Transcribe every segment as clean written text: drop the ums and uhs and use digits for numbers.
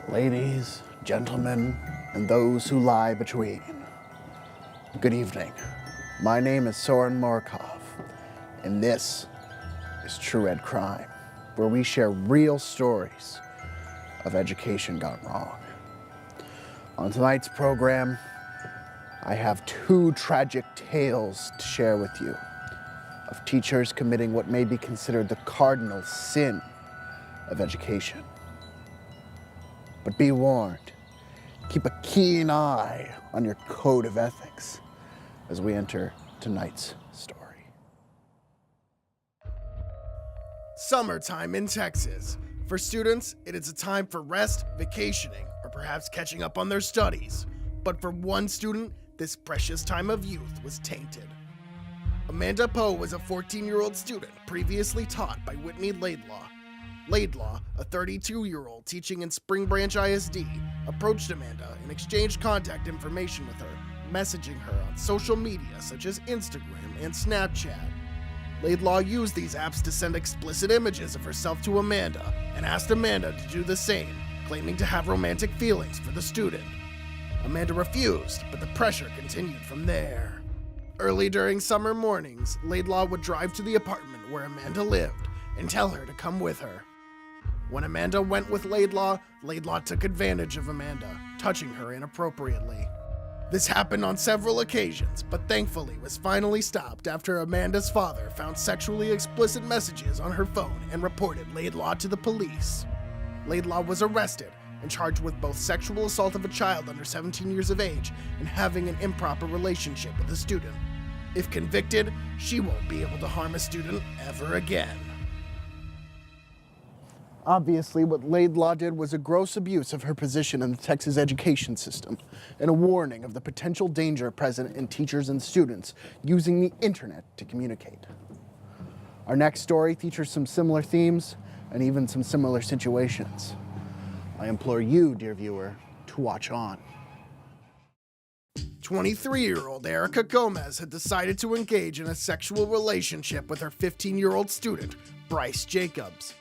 Ladies, gentlemen, and those who lie between. Good evening. My name is Soren Markov, and this is True Ed Crime, where we share real stories of education gone wrong. On tonight's program, I have two tragic tales to share with you of teachers committing what may be considered the cardinal sin of education. But be warned, keep a keen eye on your code of ethics as we enter tonight's story. Summertime in Texas. For students, it is a time for rest, vacationing, or perhaps catching up on their studies. But for one student, this precious time of youth was tainted. Amanda Poe was a 14-year-old student previously taught by Whitney Laidlaw. Laidlaw, a 32-year-old teaching in Spring Branch ISD, approached Amanda and exchanged contact information with her, messaging her on social media such as Instagram and Snapchat. Laidlaw used these apps to send explicit images of herself to Amanda and asked Amanda to do the same, claiming to have romantic feelings for the student. Amanda refused, but the pressure continued from there. Early during summer mornings, Laidlaw would drive to the apartment where Amanda lived and tell her to come with her. When Amanda went with Laidlaw, Laidlaw took advantage of Amanda, touching her inappropriately. This happened on several occasions, but thankfully was finally stopped after Amanda's father found sexually explicit messages on her phone and reported Laidlaw to the police. Laidlaw was arrested and charged with both sexual assault of a child under 17 years of age and having an improper relationship with a student. If convicted, she won't be able to harm a student ever again. Obviously, what Laidlaw did was a gross abuse of her position in the Texas education system and a warning of the potential danger present in teachers and students using the internet to communicate. Our next story features some similar themes and even some similar situations. I implore you, dear viewer, to watch on. 23-year-old Erica Gomez had decided to engage in a sexual relationship with her 15-year-old student, Bryce Jacobs.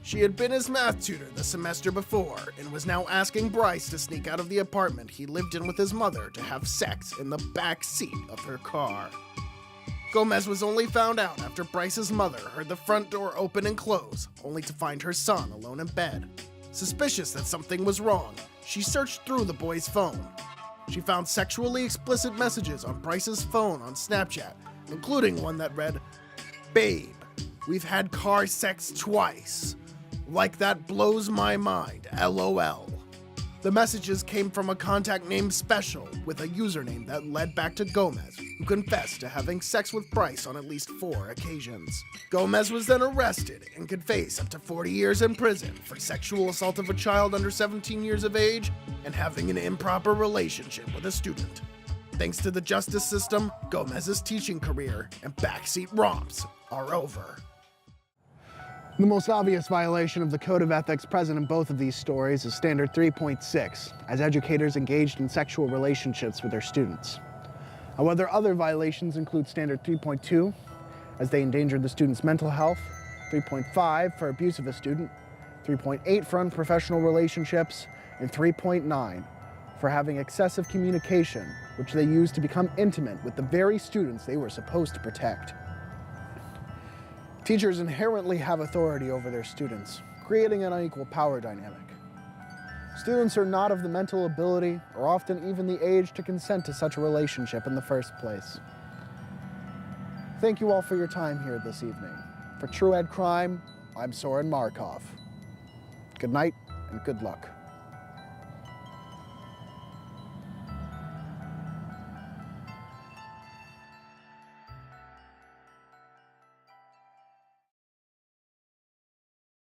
She had been his math tutor the semester before and was now asking Bryce to sneak out of the apartment he lived in with his mother to have sex in the back seat of her car. Gomez was only found out after Bryce's mother heard the front door open and close, only to find her son alone in bed. Suspicious that something was wrong, she searched through the boy's phone. She found sexually explicit messages on Bryce's phone on Snapchat, including one that read, "Babe, we've had car sex twice. Like that blows my mind, LOL." The messages came from a contact named Special with a username that led back to Gomez, who confessed to having sex with Bryce on at least 4 occasions. Gomez was then arrested and could face up to 40 years in prison for sexual assault of a child under 17 years of age and having an improper relationship with a student. Thanks to the justice system, Gomez's teaching career and backseat romps are over. The most obvious violation of the code of ethics present in both of these stories is Standard 3.6, as educators engaged in sexual relationships with their students. However, other violations include Standard 3.2, as they endangered the student's mental health, 3.5 for abuse of a student, 3.8 for unprofessional relationships, and 3.9 for having excessive communication, which they used to become intimate with the very students they were supposed to protect. Teachers inherently have authority over their students, creating an unequal power dynamic. Students are not of the mental ability or often even the age to consent to such a relationship in the first place. Thank you all for your time here this evening. For True Ed Crime, I'm Soren Markov. Good night and good luck.